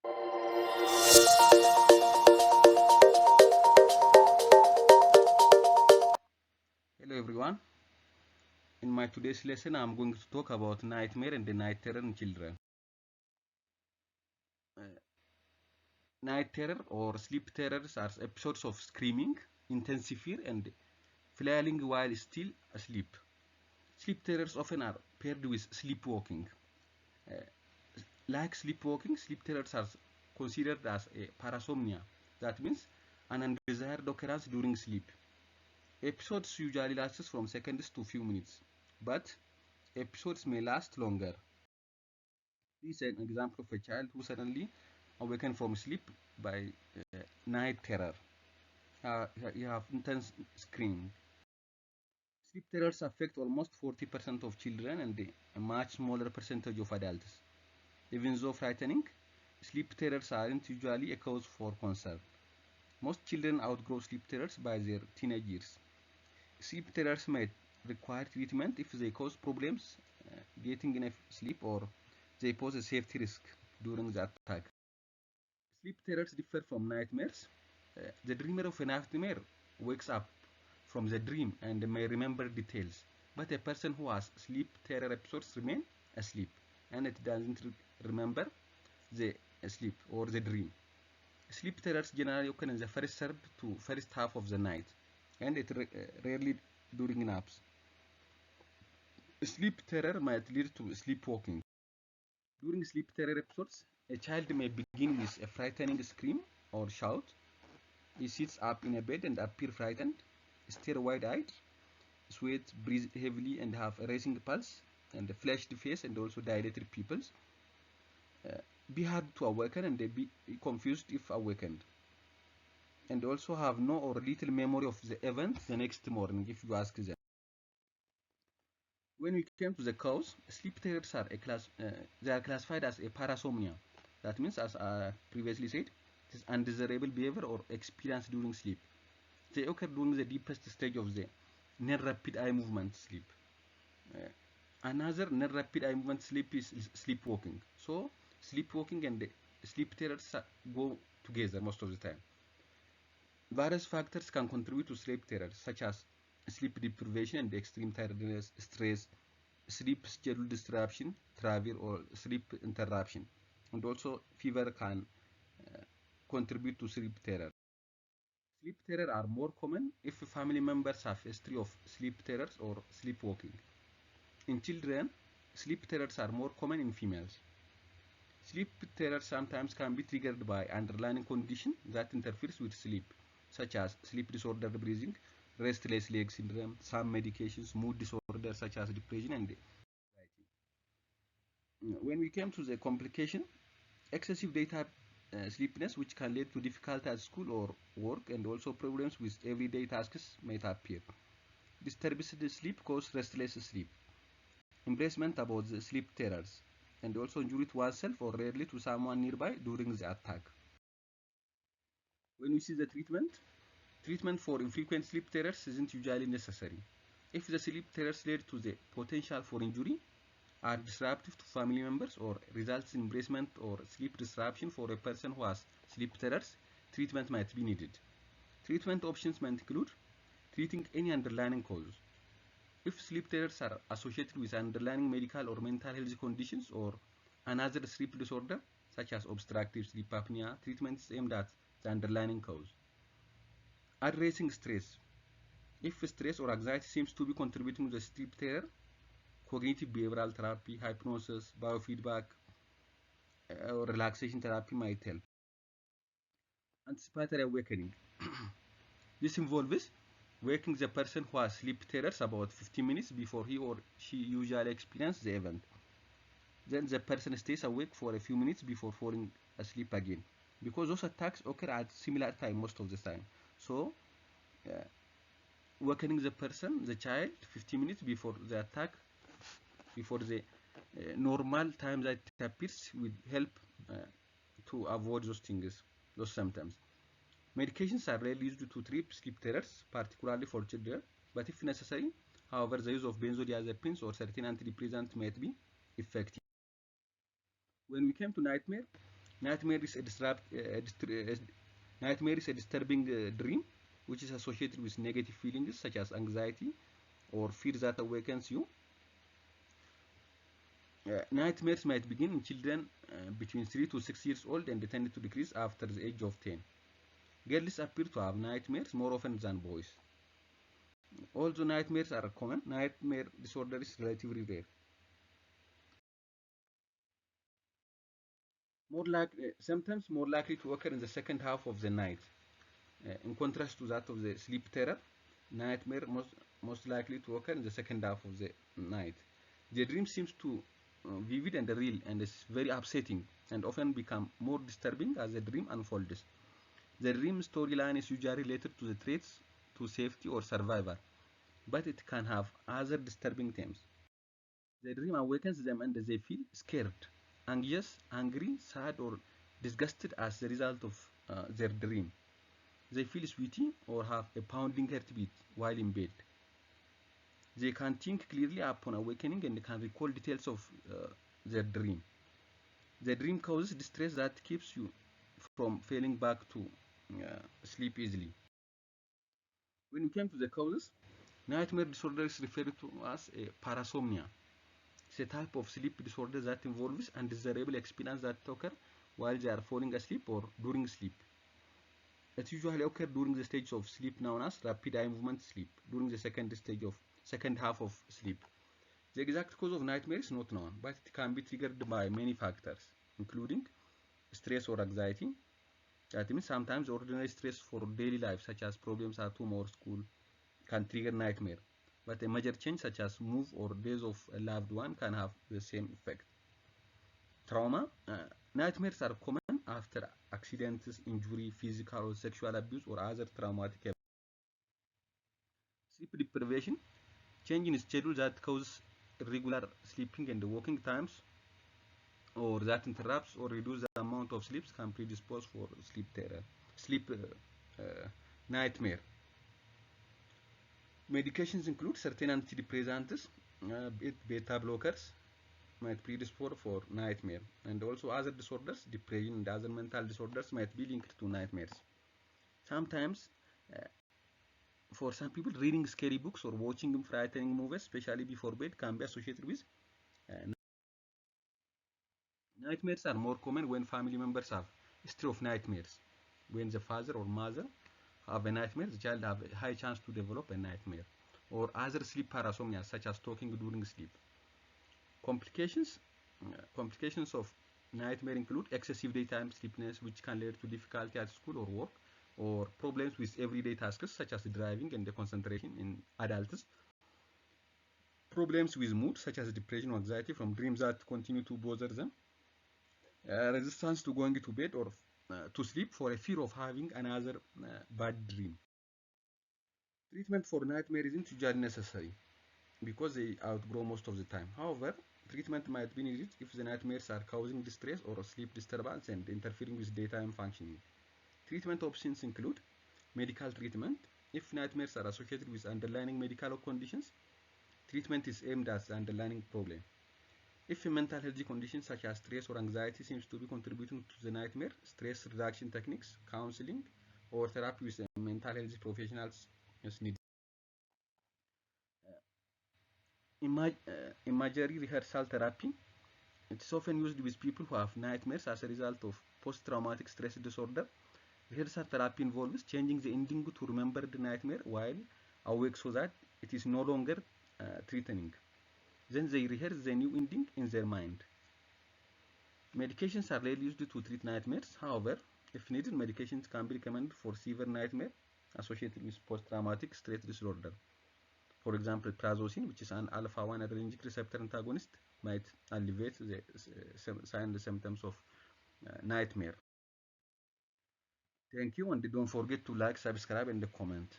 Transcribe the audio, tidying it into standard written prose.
Hello everyone. In my today's lesson, I'm going to talk about nightmare and the night terror in children. Uh, Night terror or sleep terrors are episodes of screaming, intense fear, and flailing while still asleep. Sleep terrors often are paired with sleepwalking. Uh, like sleepwalking, sleep terrors are considered as a parasomnia. That means an undesired occurrence during sleep. Episodes usually last from seconds to few minutes, but episodes may last longer. This is an example of a child who suddenly awakened from sleep by night terror. You have intense screaming. Sleep terrors affect almost 40% of children and a much smaller percentage of adults. Even though frightening, sleep terrors aren't usually a cause for concern. Most children outgrow sleep terrors by their teenage years. Sleep terrors may require treatment if they cause problems getting enough sleep or they pose a safety risk during the attack. Sleep terrors differ from nightmares. The dreamer of a nightmare wakes up from the dream and may remember details, but a person who has sleep terror episodes remain asleep and it doesn't remember the sleep or the dream. Sleep terrors generally occur in the first third to first half of the night, and it rarely during naps. Sleep terror might lead to sleepwalking. During sleep terror episodes, a child may begin with a frightening scream or shout. He sits up in a bed and appears frightened, stare wide-eyed, sweat, breathe heavily, and have a racing pulse, and a flushed face, and also dilated pupils. Uh, be hard to awaken and be confused if awakened, and also have no or little memory of the event the next morning if you ask them. When we came to the cause, sleep terrors are they are classified as a parasomnia. That means, as I previously said, it is undesirable behavior or experience during sleep. They occur during the deepest stage of the non-rapid eye movement sleep. Uh, Another non-rapid eye movement sleep is sleepwalking. So sleepwalking and sleep terrors go together most of the time. Various factors can contribute to sleep terrors, such as sleep deprivation and extreme tiredness, stress, sleep schedule disruption, travel, or sleep interruption. And also, fever can uh, contribute to sleep terror. Sleep terror are more common if family members have a history of sleep terrors or sleepwalking. In children, sleep terrors are more common in females. Sleep terror sometimes can be triggered by underlying condition that interferes with sleep, such as sleep disordered breathing, restless leg syndrome, some medications, mood disorders such as depression and anxiety. When we came to the complication, excessive daytime sleepiness, which can lead to difficulty at school or work, and also problems with everyday tasks might appear. Disturbed sleep causes restless sleep, embarrassment about the sleep terrors, and also injury to oneself or rarely to someone nearby during the attack. When we see the treatment for infrequent sleep terrors isn't usually necessary. If the sleep terrors lead to the potential for injury, are disruptive to family members, or results in embarrassment or sleep disruption for a person who has sleep terrors, treatment might be needed. Treatment options might include treating any underlying cause. If sleep terrors are associated with underlying medical or mental health conditions or another sleep disorder, such as obstructive sleep apnea, treatment is aimed at the underlying cause. Addressing stress. If stress or anxiety seems to be contributing to the sleep terror, cognitive behavioral therapy, hypnosis, biofeedback, or relaxation therapy might help. Anticipatory awakening. This involves waking the person who has sleep terrors about 15 minutes before he or she usually experiences the event. Then the person stays awake for a few minutes before falling asleep again, because those attacks occur at similar time most of the time. So, uh, awakening the person, the child, 15 minutes before the attack, before the normal time that it appears, will help uh, to avoid those things, those symptoms. Medications are rarely used to treat sleep terrors, particularly for children, but if necessary, however, the use of benzodiazepines or certain antidepressants might be effective. When we came to nightmare, Nightmare is a disturbing dream which is associated with negative feelings such as anxiety or fear that awakens you. Nightmares might begin in children between 3 to 6 years old and tend to decrease after the age of 10. Girls appear to have nightmares more often than boys. Although nightmares are common, nightmare disorder is relatively rare. Sometimes more likely to occur in the second half of the night. In contrast to that of the sleep terror, nightmare most likely to occur in the second half of the night. The dream seems to vivid and real and is very upsetting and often become more disturbing as the dream unfolds. The dream storyline is usually related to the threats to safety or survival, but it can have other disturbing themes. The dream awakens them and they feel scared, anxious, angry, sad, or disgusted as a result of their dream. They feel sweaty or have a pounding heartbeat while in bed. They can think clearly upon awakening and can recall details of their dream. The dream causes distress that keeps you from falling back to sleep easily. When we came to the causes, nightmare disorder is referred to as a parasomnia. It's a type of sleep disorder that involves undesirable experiences that occur while they are falling asleep or during sleep. It usually occurs during the stage of sleep known as rapid eye movement sleep, during the second half of sleep. The exact cause of nightmare is not known, but it can be triggered by many factors, including stress or anxiety. That means sometimes ordinary stress for daily life, such as problems at home or school, can trigger nightmare. But a major change, such as move or death of a loved one, can have the same effect. Trauma. Nightmares are common after accidents, injury, physical or sexual abuse, or other traumatic events. Sleep deprivation. Change in schedule that causes irregular sleeping and waking times, or that interrupts or reduces the amount of sleep can predispose for sleep nightmare. Medications include certain antidepressants, beta blockers, might predispose for nightmare, and also other disorders, depression and other mental disorders might be linked to nightmares. Sometimes, uh, for some people, reading scary books or watching frightening movies, especially before bed, can be associated with uh, nightmares. Are more common when family members have history of nightmares. When the father or mother have a nightmare, the child have a high chance to develop a nightmare. Or other sleep parasomnia, such as talking during sleep. Complications. Complications of nightmare include excessive daytime sleepiness, which can lead to difficulty at school or work, or problems with everyday tasks such as driving and the concentration in adults. Problems with mood, such as depression or anxiety from dreams that continue to bother them. Resistance to going to bed or to sleep for a fear of having another bad dream. Treatment for nightmare isn't usually necessary because they outgrow most of the time. However, treatment might be needed if the nightmares are causing distress or sleep disturbance and interfering with daytime functioning. Treatment options include medical treatment. If nightmares are associated with underlying medical conditions, treatment is aimed at the underlying problem. If a mental health condition such as stress or anxiety seems to be contributing to the nightmare, stress reduction techniques, counseling, or therapy with mental health professionals is needed. Imagery rehearsal therapy. It is often used with people who have nightmares as a result of post-traumatic stress disorder. Rehearsal therapy involves changing the ending to remember the nightmare while awake so that it is no longer threatening. Then they rehearse the new ending in their mind. Medications are rarely used to treat nightmares. However, if needed, medications can be recommended for severe nightmare associated with post-traumatic stress disorder. For example, prazosin, which is an alpha-1 adrenergic receptor antagonist, might alleviate the signs and symptoms of nightmare. Thank you, and don't forget to like, subscribe, and comment.